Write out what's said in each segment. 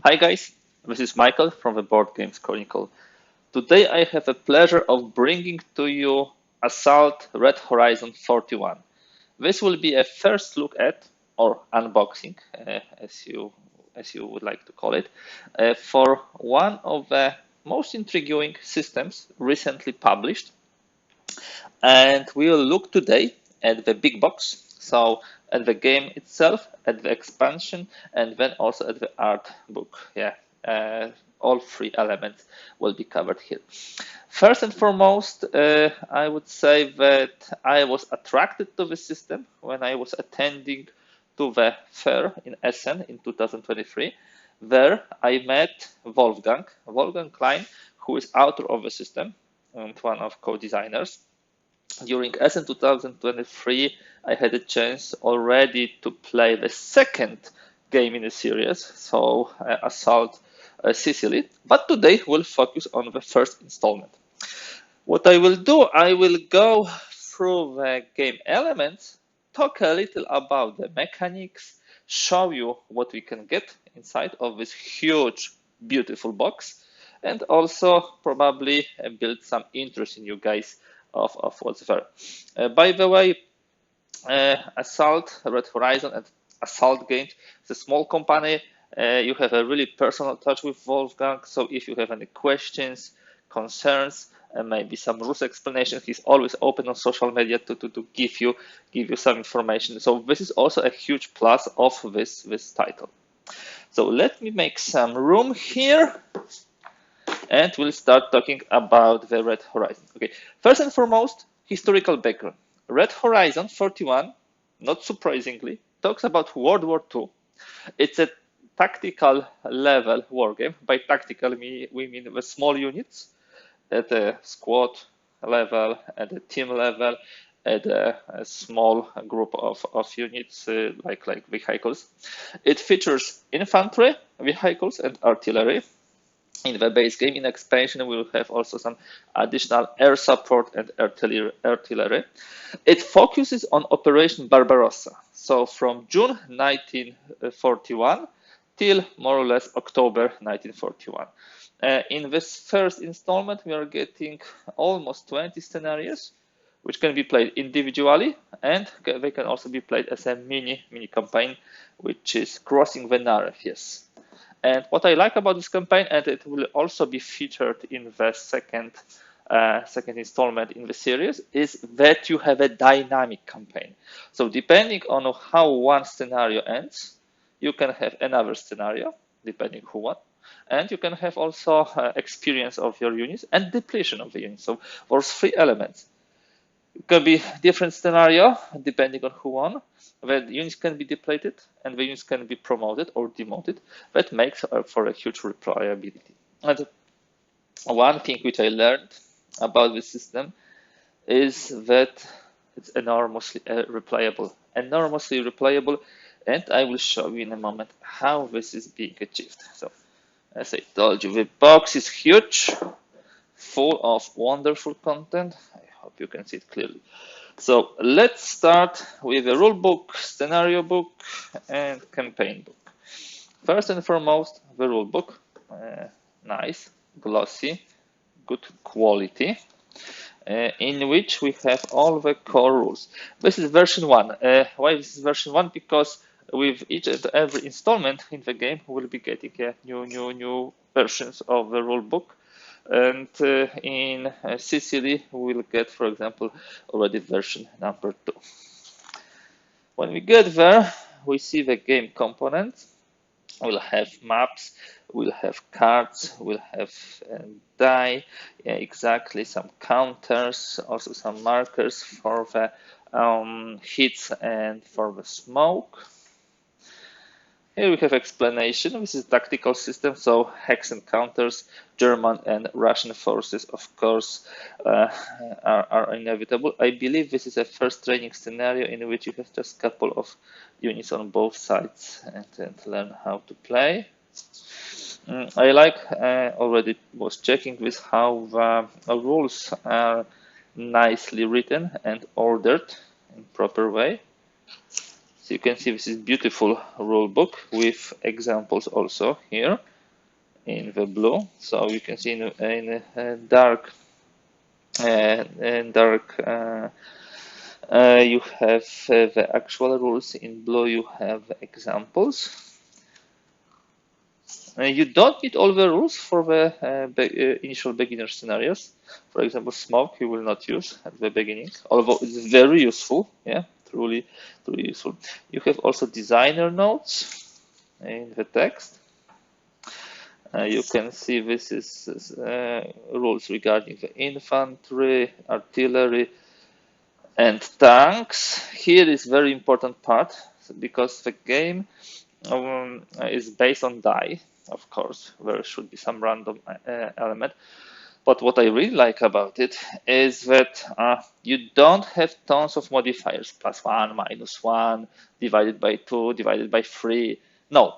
Hi guys, this is Michael from the Board Games Chronicle. Today I have the pleasure of bringing to you Assault Red Horizon 41. This will be a first look at, or unboxing, as you would like to call it, for one of the most intriguing systems recently published. And we will look today at the big box, so at the game itself, at the expansion, and then also at the art book. Yeah, all three elements will be covered here. First and foremost, I would say that I was attracted to the system when I was attending to the fair in Essen in 2023. There I met Wolfgang Klein, who is author of the system and one of co-designers. During Essen 2023, I had a chance already to play the second game in the series, so Assault Sicily. But today we'll focus on the first installment. What I will do, I will go through the game elements, talk a little about the mechanics, show you what we can get inside of this huge, beautiful box, and also probably build some interest in you guys of what's there. By the way, Assault, Red Horizon, and Assault Games is a small company. You have a really personal touch with Wolfgang, so if you have any questions, concerns, and maybe some rules explanation, he's always open on social media to give you some information. So this is also a huge plus of this title. So let me make some room here, and we'll start talking about the Red Horizon. Okay, first and foremost, historical background. Red Horizon 41, not surprisingly, talks about World War II. It's a tactical level wargame. By tactical, we mean the small units at the squad level, at the team level, at a small group of units like vehicles. It features infantry, vehicles, and artillery. In the base game, in expansion, we will have also some additional air support and artillery. It focuses on Operation Barbarossa. So from June 1941 till more or less October 1941. In this first installment, we are getting almost 20 scenarios, which can be played individually, and they can also be played as a mini campaign, which is crossing the Narew. Yes. And what I like about this campaign, and it will also be featured in the second installment in the series, is that you have a dynamic campaign. So depending on how one scenario ends, you can have another scenario, depending who won. And you can have also experience of your units and depletion of the units. So those three elements. It can be different scenario depending on who won. The units can be depleted and the units can be promoted or demoted. That makes for a huge replayability. And one thing which I learned about this system is that it's enormously replayable. And I will show you in a moment how this is being achieved. So, as I told you, the box is huge, full of wonderful content. I hope you can see it clearly. So let's start with the rule book, scenario book, and campaign book. First and foremost, the rule book. Nice, glossy, good quality, in which we have all the core rules. This is version 1. Why this is version 1? Because with each and every installment in the game, we'll be getting new versions of the rule book. And in Sicily, we'll get, for example, already version number 2. When we get there, we see the game components. We'll have maps, we'll have cards, we'll have die, exactly, some counters, also some markers for the hits and for the smoke. Here we have explanation. This is tactical system, so hex encounters, German and Russian forces, of course, are inevitable. I believe this is a first training scenario in which you have just a couple of units on both sides and learn how to play. I like, already was checking this, how the rules are nicely written and ordered in proper way. So you can see this is beautiful rule book with examples also here in the blue. So you can see in dark you have the actual rules. In blue you have examples. You don't need all the rules for the initial beginner scenarios. For example, smoke you will not use at the beginning, although it's very useful. Yeah, truly useful. You have also designer notes in the text. You can see this is rules regarding the infantry, artillery, and tanks. Here is very important part because the game is based on die. Of course, there should be some random element. But what I really like about it is that you don't have tons of modifiers, +1, -1, divided by 2, divided by 3. No,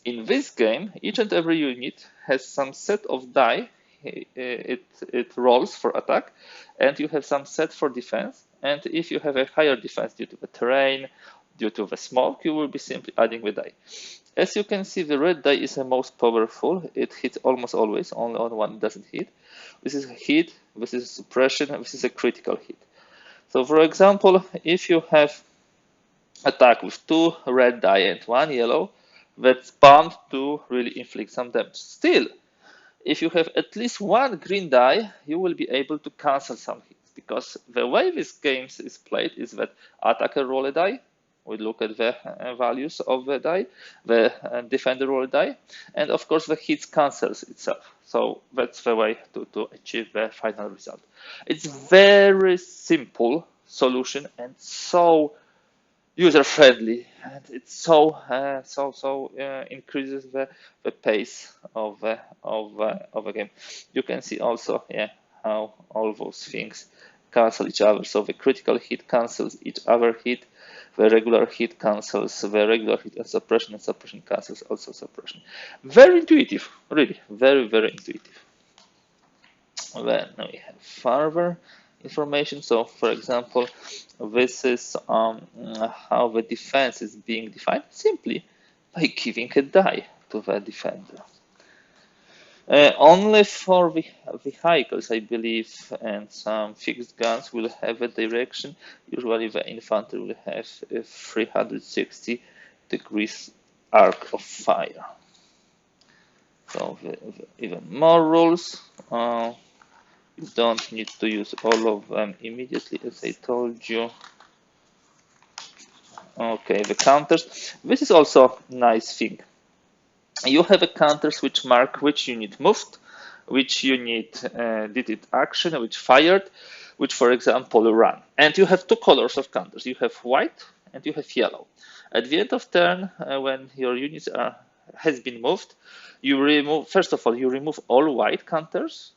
in this game, each and every unit has some set of die it rolls for attack, and you have some set for defense. And if you have a higher defense due to the terrain, due to the smoke, you will be simply adding the die. As you can see, the red die is the most powerful. It hits almost always, only on one doesn't hit. This is a hit, this is a suppression, and this is a critical hit. So for example, if you have attack with 2 red die and 1 yellow, that's bound to really inflict some damage. Still, if you have at least 1 green die, you will be able to cancel some hits, because the way this game is played is that attacker roll a die, we look at the values of the die, the defender roll a die, and of course the hits cancels itself. So that's the way to achieve the final result. It's very simple solution and so user-friendly, and it so increases the pace of the game. You can see also, yeah, how all those things cancel each other. So the critical hit cancels each other hit, the regular hit cancels the regular hit, and suppression cancels also suppression. Very intuitive, really, very intuitive. Then we have further information. So, for example, this is how the defense is being defined, simply by giving a die to the defender. Only for the vehicles, I believe, and some fixed guns will have a direction. Usually the infantry will have a 360 degrees arc of fire. So even more rules. You don't need to use all of them immediately, as I told you. Okay, the counters. This is also a nice thing. You have a counters which mark which unit moved, which unit did it action, which fired, which, for example, ran. And you have 2 colors of counters. You have white and you have yellow. At the end of turn, when your units has been moved, you remove, first of all, you remove all white counters,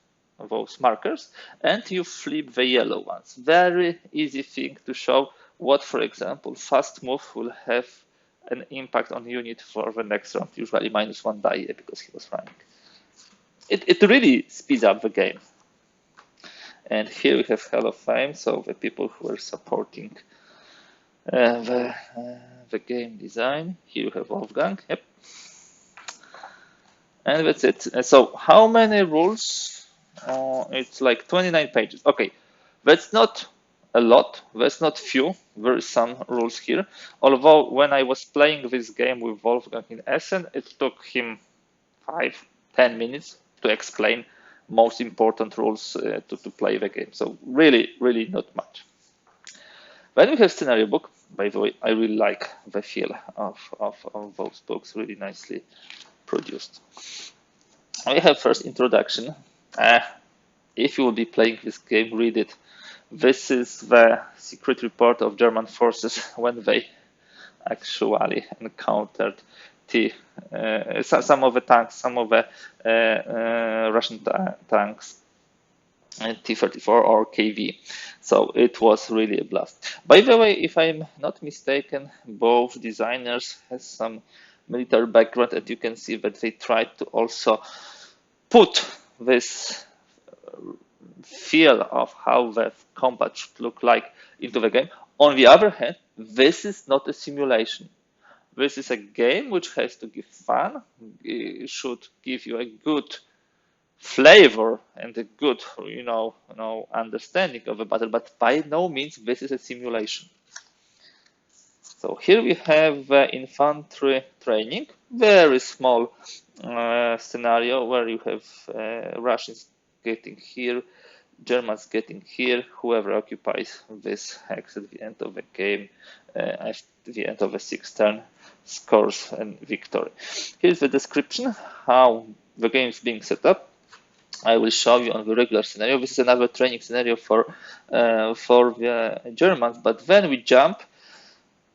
those markers, and you flip the yellow ones. Very easy thing to show what, for example, fast move will have an impact on the unit for the next round, usually -1 die because he was running. It really speeds up the game. And here we have Hall of Fame, so the people who are supporting the game design. Here you have Wolfgang, yep. And that's it. So how many rules? It's like 29 pages. Okay, that's not a lot, that's not few. There is some rules here. Although when I was playing this game with Wolfgang in Essen, it took him 5-10 minutes to explain most important rules to play the game. So really not much. Then we have scenario book. By the way, I really like the feel of those books, really nicely produced. We have first introduction. If you will be playing this game, read it. This is the secret report of German forces when they actually encountered some of the tanks, some of the Russian tanks, T-34 or KV. So it was really a blast. By the way, if I'm not mistaken, both designers have some military background, and you can see that they tried to also put this feel of how the combat should look like into the game. On the other hand, This is not a simulation. This is a game which has to give fun, should give you a good flavor and a good, understanding of the battle, but by no means this is a simulation. So here we have infantry training, very small scenario where you have Russians getting here, Germans getting here, whoever occupies this hex at the end of the game, at the end of the sixth turn, scores and victory. Here's the description, how the game is being set up. I will show you on the regular scenario. This is another training scenario for the Germans, but then we jump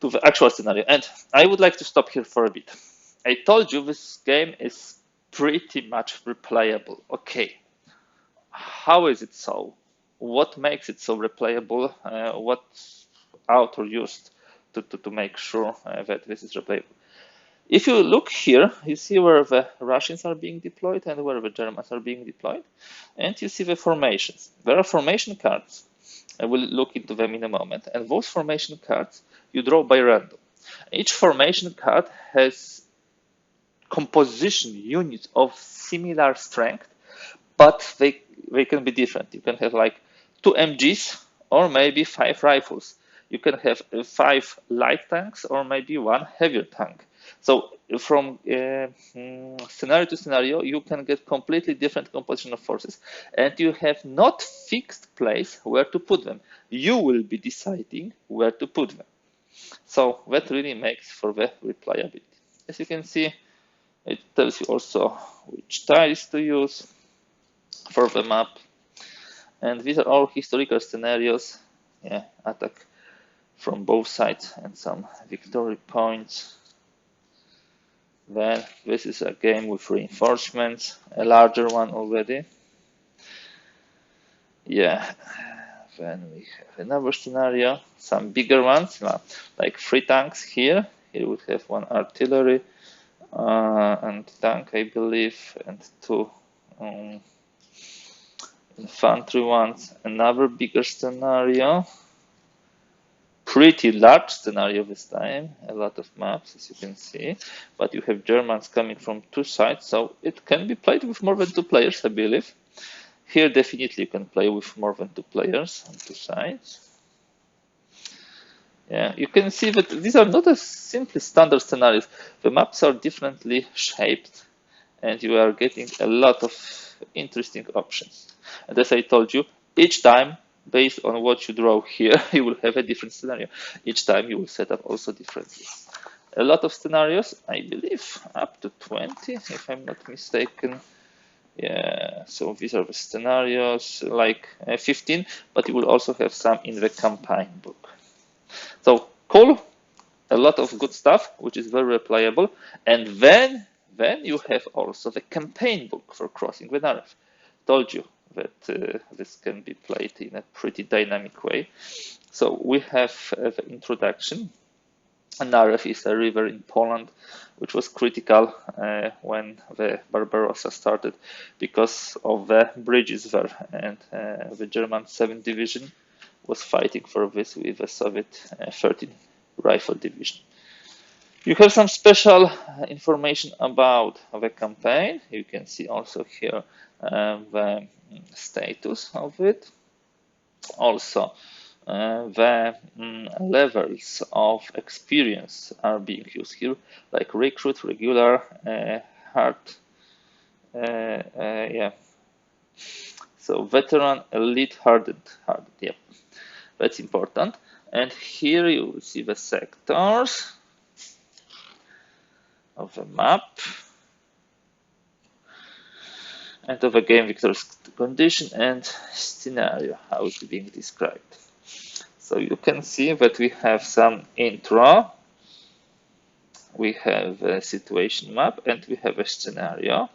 to the actual scenario. And I would like to stop here for a bit. I told you this game is pretty much replayable. Okay, how is it so? What makes it so replayable? What author used to make sure that this is replayable? If you look here, you see where the Russians are being deployed and where the Germans are being deployed, and you see the formations. There are formation cards. I will look into them in a moment. And those formation cards you draw by random. Each formation card has composition units of similar strength, but they can be different. You can have like 2 MGs or maybe 5 rifles. You can have 5 light tanks or maybe 1 heavier tank. So from scenario to scenario, you can get completely different composition of forces, and you have not fixed place where to put them. You will be deciding where to put them. So that really makes for the replayability. As you can see, it tells you also which tiles to use for the map. And these are all historical scenarios. Yeah, attack from both sides and some victory points. Then this is a game with reinforcements, a larger one already. Yeah, then we have another scenario, some bigger ones, like 3 tanks here. Here we have 1 artillery and tank, I believe, and 2 infantry ones. Another bigger scenario. Pretty large scenario this time, a lot of maps as you can see, but you have Germans coming from 2 sides, so it can be played with more than 2 players, I believe. Here definitely you can play with more than 2 players on 2 sides. Yeah, you can see that these are not as simply standard scenarios. The maps are differently shaped and you are getting a lot of interesting options. And as I told you, each time, based on what you draw here, you will have a different scenario. Each time you will set up also differently. A lot of scenarios, I believe, up to 20, if I'm not mistaken. Yeah, so these are the scenarios, like 15, but you will also have some in the campaign book. So cool, a lot of good stuff, which is very replayable. And then you have also the campaign book for Crossing the Narrow. Told you that this can be played in a pretty dynamic way. So we have the introduction. Narew is a river in Poland, which was critical when the Barbarossa started because of the bridges there, and the German 7th Division was fighting for this with the Soviet 13th Rifle Division. You have some special information about the campaign. You can see also here the status of it. Also, the levels of experience are being used here, like recruit, regular, hard, yeah. So veteran, elite, hardened, yeah, that's important. And here you will see the sectors of the map and of the game victor's condition and scenario, how it's being described. So you can see that we have some intro, we have a situation map, and we have a scenario.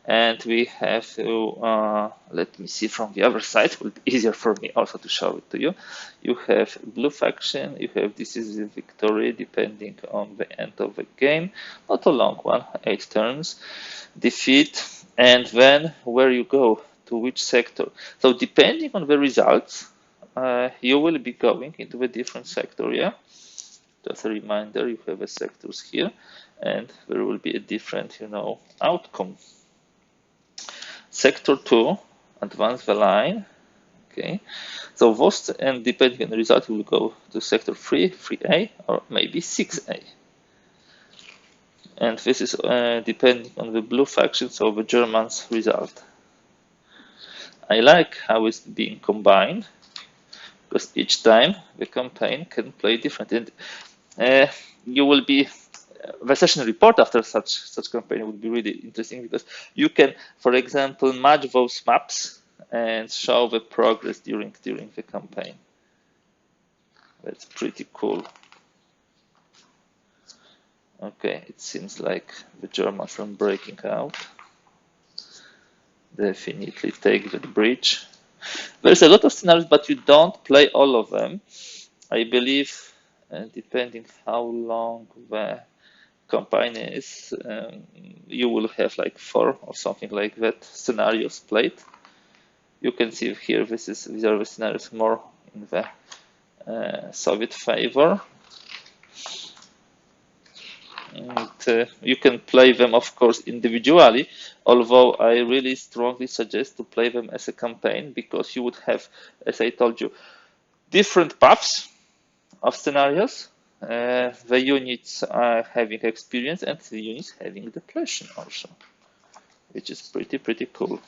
And we have to, let me see from the other side, it will be easier for me also to show it to you. You have blue faction, you have decisive victory depending on the end of the game, not a long one, 8 turns, defeat, and then where you go, to which sector. So depending on the results, you will be going into a different sector, yeah? Just a reminder, you have a sectors here, and there will be a different, outcome. Sector 2, advance the line. Okay, so most, and depending on the result, we will go to sector 3, 3A, or maybe 6A. And this is depending on the blue faction, so the Germans' result. I like how it's being combined, because each time the campaign can play different. And you will be the session report after such campaign would be really interesting, because you can, for example, match those maps and show the progress during the campaign. That's pretty cool. Okay, it seems like the Germans are breaking out. Definitely take the bridge. There's a lot of scenarios, but you don't play all of them. I believe, depending how long the campaign is, you will have like 4 or something like that scenarios played. You can see here, these are the scenarios more in the Soviet favor. And you can play them, of course, individually, although I really strongly suggest to play them as a campaign, because you would have, as I told you, different paths of scenarios. The units are having experience and the units having depletion also, which is pretty cool.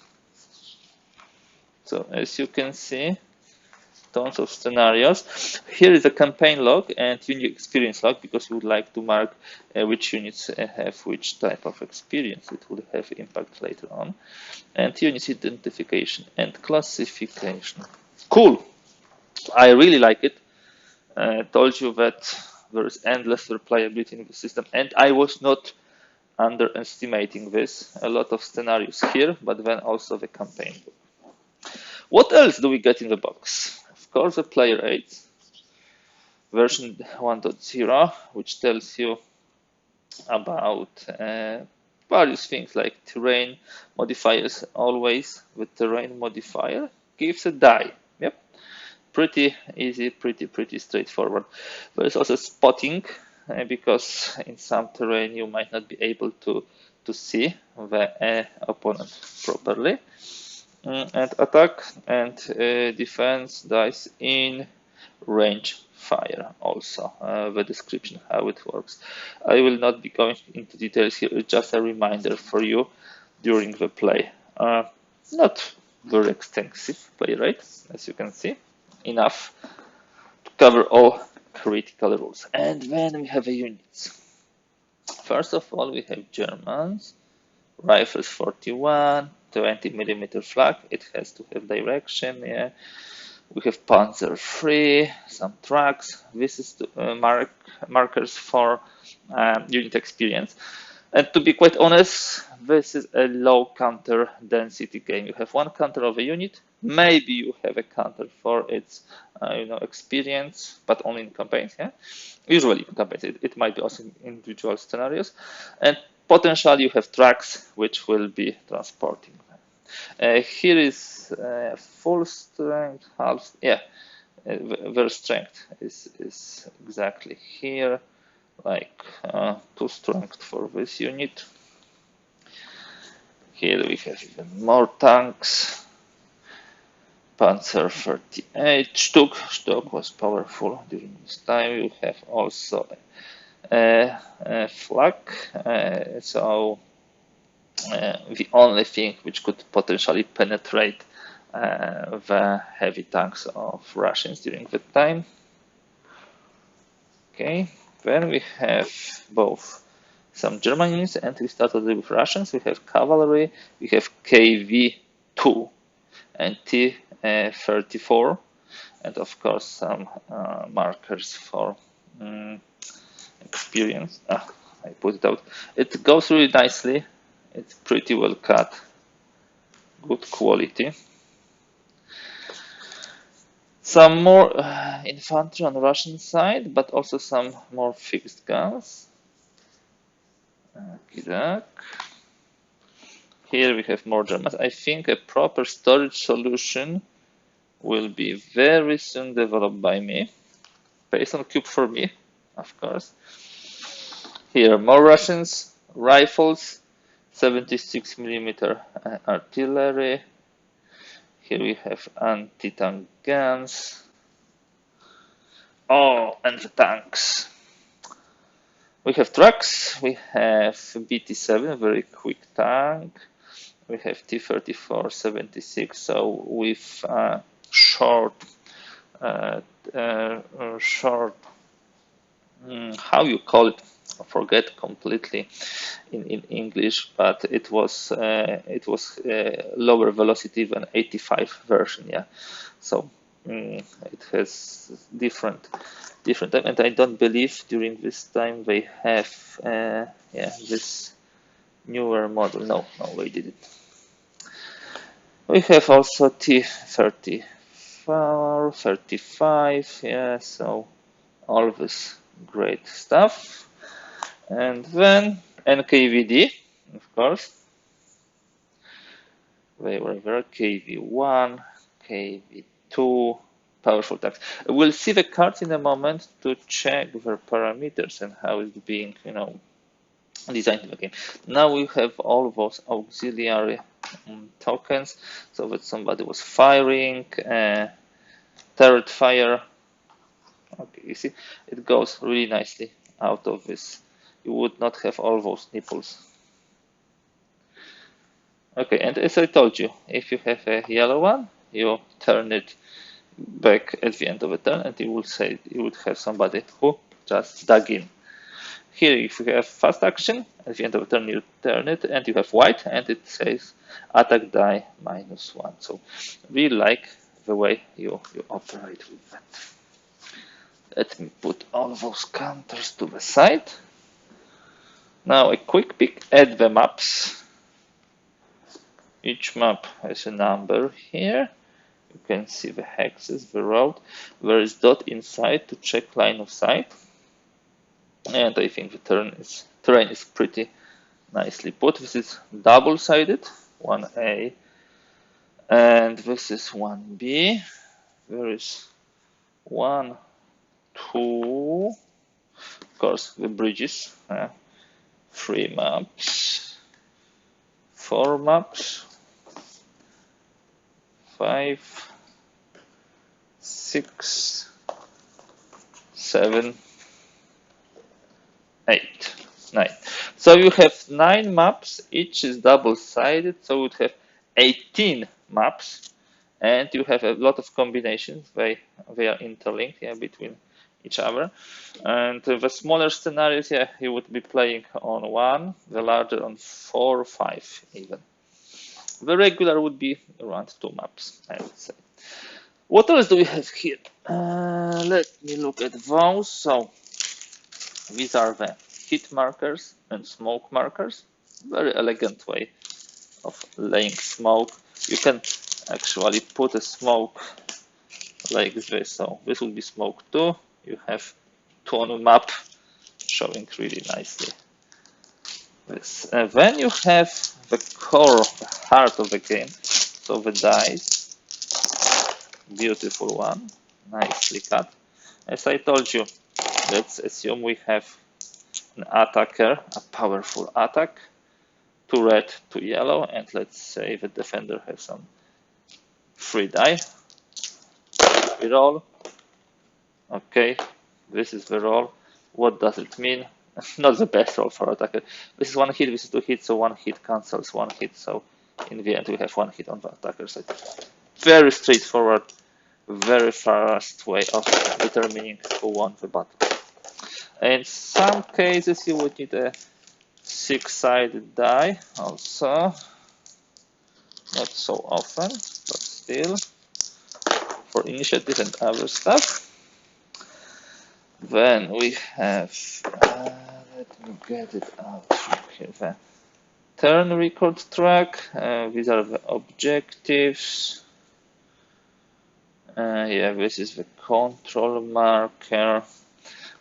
So as you can see, tons of scenarios. Here is a campaign log and unit experience log, because we would like to mark which units have which type of experience. It will have impact later on. And unit identification and classification. Cool. I really like it. I told you that there is endless replayability in the system, and I was not underestimating this. A lot of scenarios here, but then also the campaign. What else do we get in the box? Of course, the player aids, version 1.0, which tells you about various things like terrain modifiers. Always the terrain modifier gives a die. Yep, pretty easy, pretty straightforward. There is also spotting, because in some terrain you might not be able to see the opponent properly. And attack and defense dice in range fire also, the description how it works. I will not be going into details here, it's just a reminder for you during the play. Not very extensive play rate, as you can see, enough to cover all critical rules. And then we have the units. First of all, we have Germans, rifles 41, 20mm flag, it has to have direction. Yeah, we have Panzer III, some trucks. This is the markers for unit experience. And to be quite honest, this is a low counter density game. You have one counter of a unit, maybe you have a counter for its experience, but only in campaigns. Yeah, usually in campaigns. It might be also in individual scenarios, and potentially you have trucks which will be transporting them. Here is full strength, half. Yeah, their strength is exactly here, like 2 strength for this unit. Here we have even more tanks. Panzer 38 Stuck was powerful during this time. You have also a flag, so the only thing which could potentially penetrate the heavy tanks of Russians during that time. Okay, then we have both some German units, and we started with Russians. We have cavalry, we have KV-2 and T-34, and of course some markers for experience. I put it out. It goes really nicely. It's pretty well cut, good quality. Some more infantry on the Russian side, but also some more fixed guns. Here we have more Germans. I think a proper storage solution will be very soon developed by me, based on Cube for me. of course. Here, more Russians, rifles, 76mm artillery. Here we have anti-tank guns. Oh, and the tanks. We have trucks. We have BT-7, very quick tank. We have T-34 76, so with short, how you call it? I forget completely in English, but it was lower velocity than 85 version, yeah. So it has different time, and I don't believe during this time they have yeah, this newer model. No, they didn't. We have also T-34, 35, yeah, so all this great stuff. And then NKVD, of course. They were there, KV1, KV2, powerful tanks. We'll see the cards in a moment to check their parameters and how it's being, designed in the game. Now we have all those auxiliary tokens, so that somebody was firing, turret fire. Okay, you see, it goes really nicely out of this. You would not have all those nipples. Okay, and as I told you, if you have a yellow one, you turn it back at the end of the turn, and you will say you would have somebody who just dug in. Here, if you have fast action, at the end of the turn you turn it, and you have white, and it says attack die -1. So we like the way you operate with that. Let me put all those counters to the side. Now a quick peek at the maps. Each map has a number here. You can see the hexes, the road. There is dot inside to check line of sight. And I think the terrain is pretty nicely put. This is double-sided, 1A, and this is 1B. There is 1, 2, of course, the bridges, 3 maps, 4 maps, 5, 6, 7, 8, 9. So you have 9 maps, each is double-sided, so you have 18 maps, and you have a lot of combinations. They are interlinked, yeah, between each other. And the smaller scenarios, yeah, you would be playing on 1, the larger on 4 or 5 even. The regular would be around 2 maps, I would say. What else do we have here? Let me look at those. So these are the hit markers and smoke markers. Very elegant way of laying smoke. You can actually put a smoke like this. So this will be smoke 2. You have 2 on a map, showing really nicely. This. Then you have the core, the heart of the game. So the dice, beautiful one, nicely cut. As I told you, let's assume we have an attacker, a powerful attack, 2 red, 2 yellow, and let's say the defender has some 3 die. We roll. Okay, this is the roll. What does it mean? Not the best roll for attacker. This is 1 hit, this is 2 hits, so 1 hit cancels 1 hit. So in the end, we have 1 hit on the attacker side. Very straightforward, very fast way of determining who won the battle. In some cases, you would need a 6-sided die also. Not so often, but still, for initiative and other stuff. Then we have, let me get it out from here, the turn record track. These are the objectives. Yeah, this is the control marker.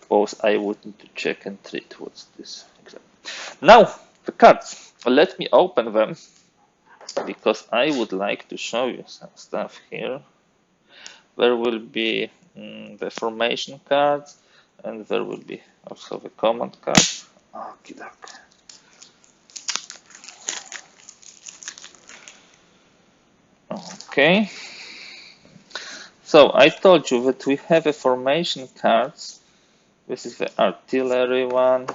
Both I would need to check and treat. What's this exactly? Now, the cards. Let me open them because I would like to show you some stuff here. There will be the formation cards. and there will be also the command card. Okay. So I told you that we have a formation cards. This is the artillery one.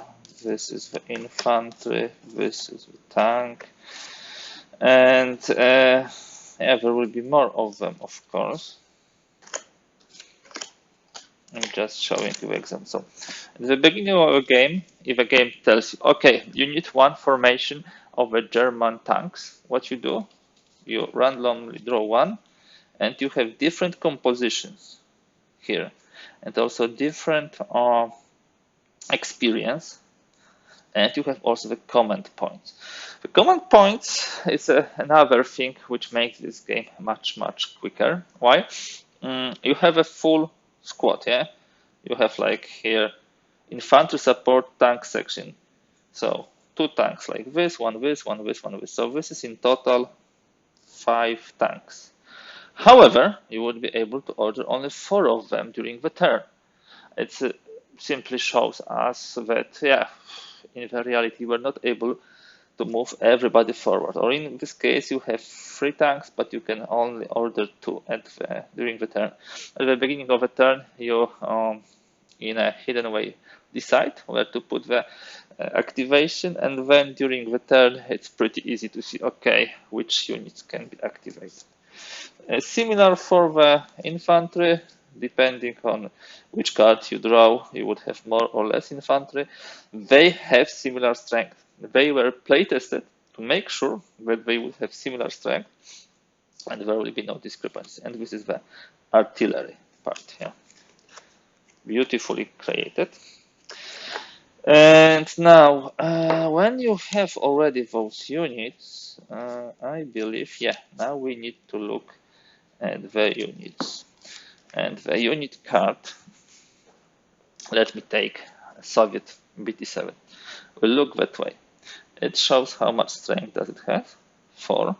This is the infantry. This is the tank. And yeah, there will be more of them, of course. I'm just showing you examples. So at the beginning of a game, if a game tells you, okay, you need one formation of the German tanks, what you do? You randomly draw one, and you have different compositions here, and also different experience, and you have also the command points. The command points is another thing which makes this game much quicker. Why? You have a full squad, yeah? You have like here infantry support tank section. So 2 tanks like this, one this, one this, one this. So this is in total 5 tanks. However, you would be able to order only 4 of them during the turn. It simply shows us that, yeah, in the reality, we're not able to move everybody forward. Or in this case, you have 3 tanks, but you can only order 2 during the turn. At the beginning of the turn, you, in a hidden way, decide where to put the activation, and then during the turn, it's pretty easy to see, okay, which units can be activated. Similar for the infantry, depending on which card you draw, you would have more or less infantry. They have similar strength. They were playtested to make sure that they would have similar strength, and there will be no discrepancy. And this is the artillery part here. Beautifully created. And now, when you have already those units, I believe, yeah, now we need to look at the units. And the unit card, let me take Soviet BT-7. We'll look that way. It shows how much strength does it have, 4.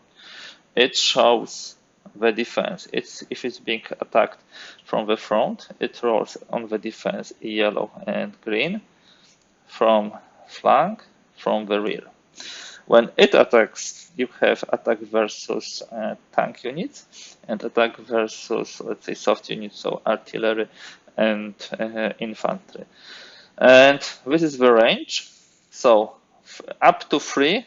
It shows the defense. If it's being attacked from the front, it rolls on the defense yellow and green, from flank, from the rear. When it attacks, you have attack versus tank units, and attack versus, let's say, soft units, so artillery and infantry. And this is the range. So up to 3,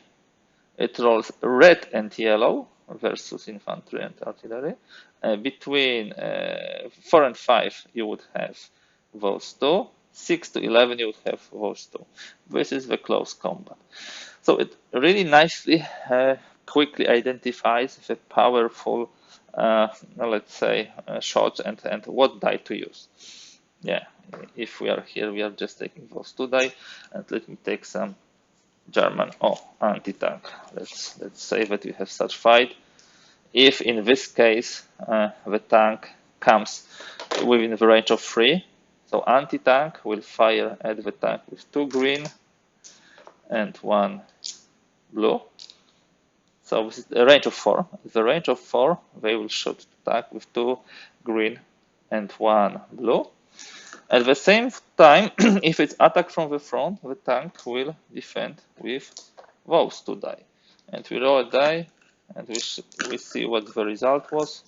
it rolls red and yellow versus infantry and artillery. Between 4 and 5, you would have those 2. 6 to 11, you would have those 2. This is the close combat. So it really nicely, quickly identifies the powerful, let's say, shots and what die to use. Yeah, if we are here, we are just taking those 2 die, and let me take some German anti-tank. Let's say that we have such fight. If in this case the tank comes within the range of 3, so anti-tank will fire at the tank with 2 green and 1 blue. So this is a range of 4. At the range of 4, they will shoot the tank with 2 green and 1 blue. At the same time, if it's attack from the front, the tank will defend with those 2 die. And we roll a die, and we see what the result was.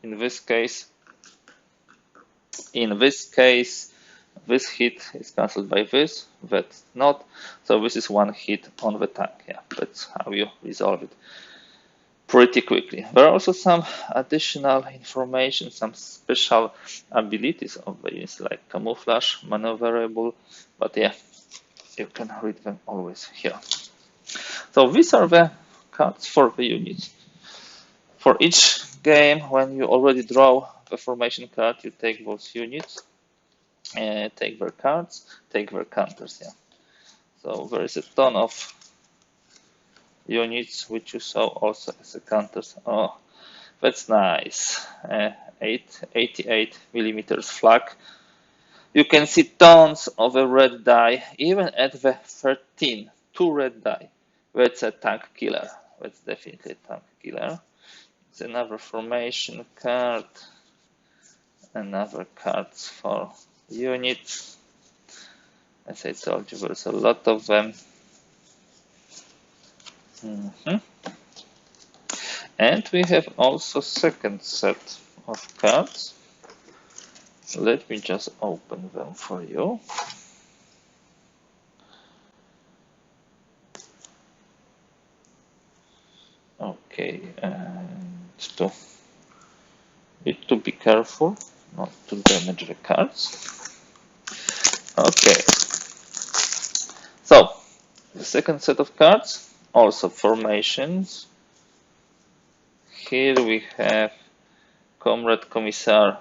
In this case, this hit is cancelled by this, that's not. So this is 1 hit on the tank. Yeah, that's how you resolve it pretty quickly. There are also some additional information, some special abilities of the units like camouflage, maneuverable, but yeah, you can read them always here. So these are the cards for the units. For each game, when you already draw the formation card, you take those units, take their cards, take their counters. Yeah. So there is a ton of units which you saw also as a counters. Oh, that's nice. 88 millimeters flak. You can see tons of a red die, even at the 13, 2 red die. That's a tank killer. That's definitely a tank killer. It's another formation card. Another cards for units. As I told you, there's a lot of them. And we have also second set of cards. Let me just open them for you. Okay, and need to be careful not to damage the cards. Okay, so the second set of cards, also formations. Here we have Comrade Commissar.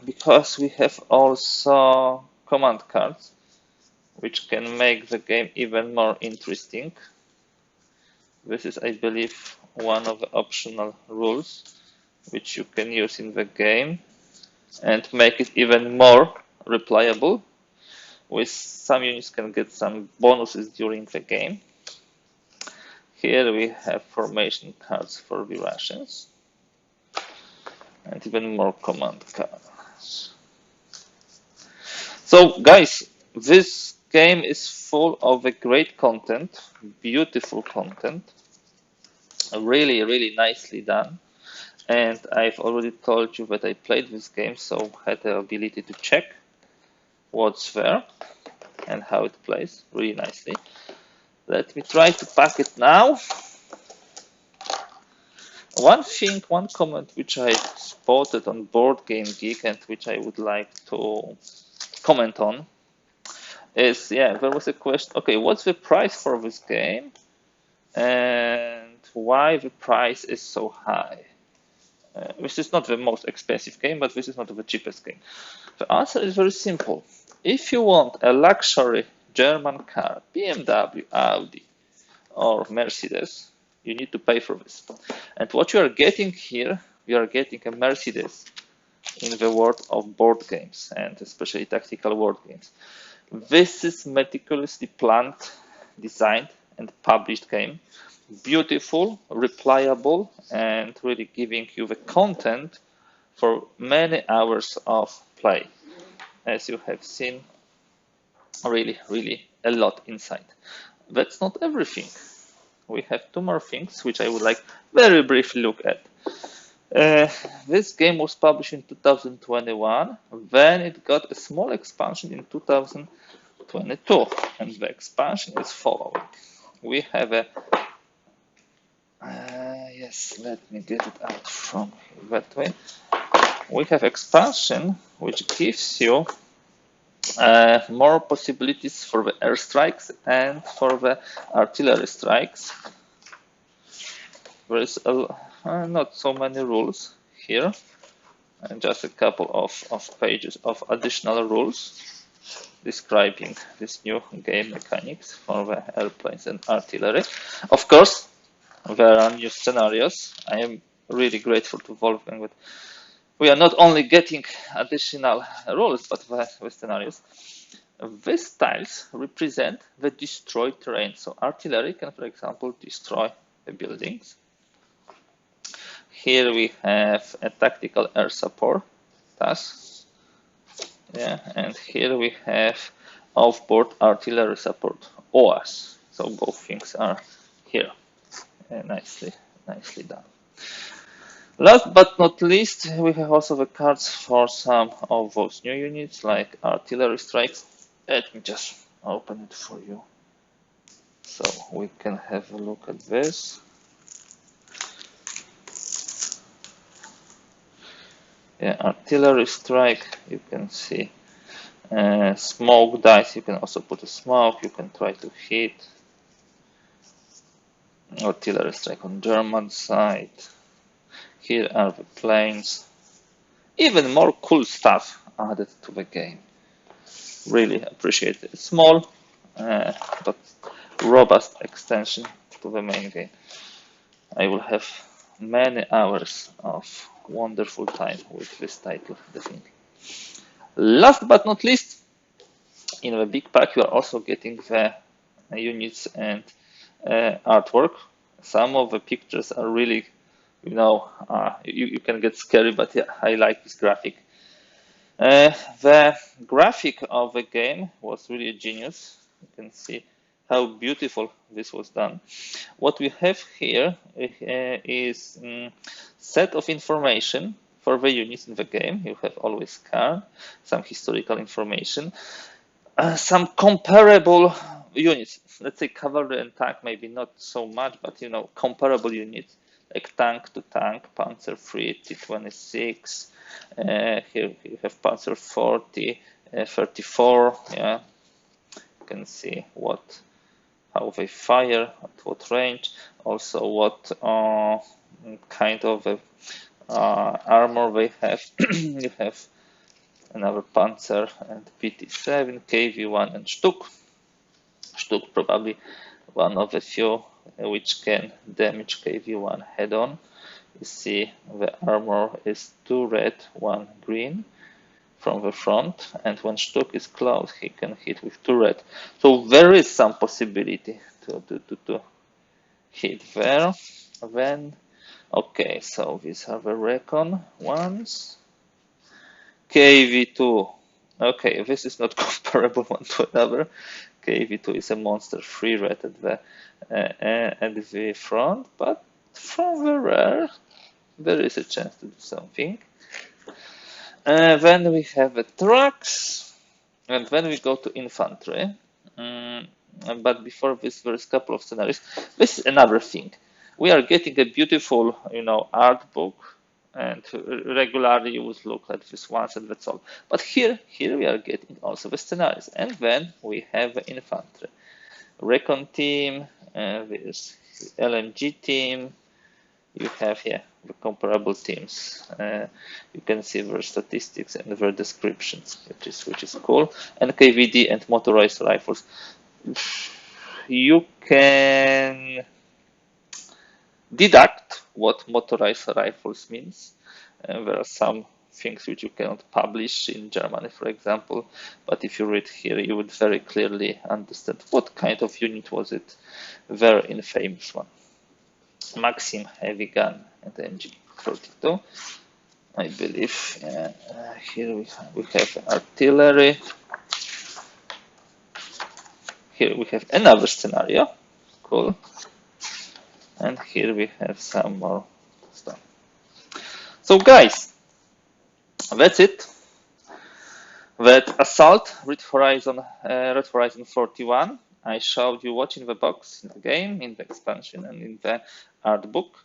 Because we have also command cards, which can make the game even more interesting. This is, I believe, one of the optional rules which you can use in the game and make it even more replayable. With some units can get some bonuses during the game. Here we have formation cards for the Russians and even more command cards. So guys, this game is full of a great content, beautiful content, really, really nicely done. And I've already told you that I played this game, so had the ability to check what's there and how it plays really nicely. Let me try to pack it now. One comment which I spotted on Board Game Geek and which I would like to comment on is, there was a question, okay, what's the price for this game and why the price is so high? This is not the most expensive game, but this is not the cheapest game. The answer is very simple. If you want a luxury German car, BMW, Audi, or Mercedes, you need to pay for this. And what you are getting here, you are getting a Mercedes in the world of board games, and especially tactical board games. This is meticulously planned, designed, and published game. Beautiful, replayable, and really giving you the content for many hours of play. As you have seen, really, really a lot inside. That's not everything. We have two more things which I would like very briefly look at. This game was published in 2021, then it got a small expansion in 2022, and the expansion is following. We have a yes, let me get it out from that way. We have expansion which gives you more possibilities for the airstrikes and for the artillery strikes. There is not so many rules here, and just a couple of pages of additional rules describing this new game mechanics for the airplanes and artillery. Of course, there are new scenarios. I am really grateful to Wolfgang that we are not only getting additional rules, but the scenarios. These tiles represent the destroyed terrain. So artillery can, for example, destroy the buildings. Here we have a tactical air support task. And here we have off-board artillery support, OAS. So both things are here. Nicely done. Last but not least, we have also the cards for some of those new units like artillery strikes. Let me just open it for you so we can have a look at this. Artillery strike, you can see smoke dice. You can also put a smoke, you can try to hit. Artillery strike on German side. Here are the planes. Even more cool stuff added to the game. Really appreciate it. Small but robust extension to the main game. I will have many hours of wonderful time with this title, definitely. Last but not least, in the big pack you are also getting the units and artwork. Some of the pictures are really, you can get scary, but I like this graphic. The graphic of the game was really genius. You can see how beautiful this was done. What we have here is set of information for the units in the game. You have always card, some historical information, some comparable units. Let's say cavalry and tank, maybe not so much, but comparable units like tank to tank, Panzer 3, T-26. Here you have Panzer 40, 34. Yeah, you can see how they fire, at what range, also what kind of armor they have. You have another Panzer and PT-7, KV-1 and Stuk. Stuk probably one of the few which can damage KV-1 head-on. You see the armor is 2 red, 1 green from the front, and when Stuk is close, he can hit with 2 red. So there is some possibility to hit there. Then, okay, so these are the recon ones. KV2. Okay, this is not comparable one to another. KV2 is a monster, 3 red at the front, but from the rear, there is a chance to do something. Then we have the trucks, and then we go to infantry. But before this, there's a couple of scenarios. This is another thing. We are getting a beautiful, art book, and regularly you would look at this once, and that's all. But here we are getting also the scenarios, and then we have the infantry, recon team, this LMG team. You have here the comparable teams. You can see their statistics and their descriptions, which is cool. And KVD and motorized rifles. You can deduct what motorized rifles means. There are some things which you cannot publish in Germany, for example, but if you read here, you would very clearly understand what kind of unit was it. Very infamous one. Maxim heavy gun and MG42. I believe here we have artillery. Here we have another scenario. Cool. And here we have some more stuff. So guys, that's it. That Assault Red Horizon 41. I showed you what's in the box, in the game, in the expansion, and in the art book.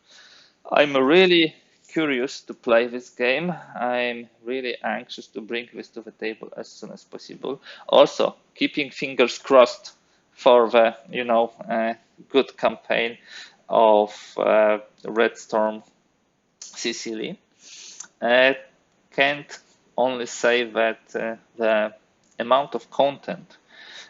I'm really curious to play this game. I'm really anxious to bring this to the table as soon as possible. Also, keeping fingers crossed for the good campaign of Red Storm Sicily. Can't only say that the amount of content,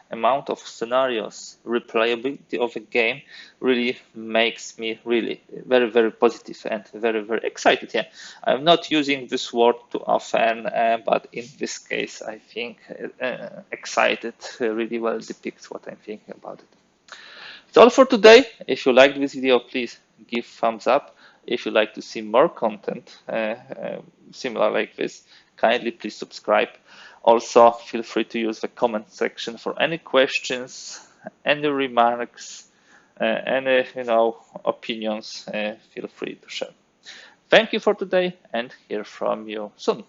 amount of scenarios, replayability of a game really makes me really very, very positive and very, very excited. Yeah, I'm not using this word too often, but in this case, I think excited really well depicts what I'm thinking about it. That's all for today. If you liked this video, please give thumbs up. If you'd like to see more content similar like this, kindly please subscribe. Also, feel free to use the comment section for any questions, any remarks, any opinions. Feel free to share. Thank you for today, and hear from you soon.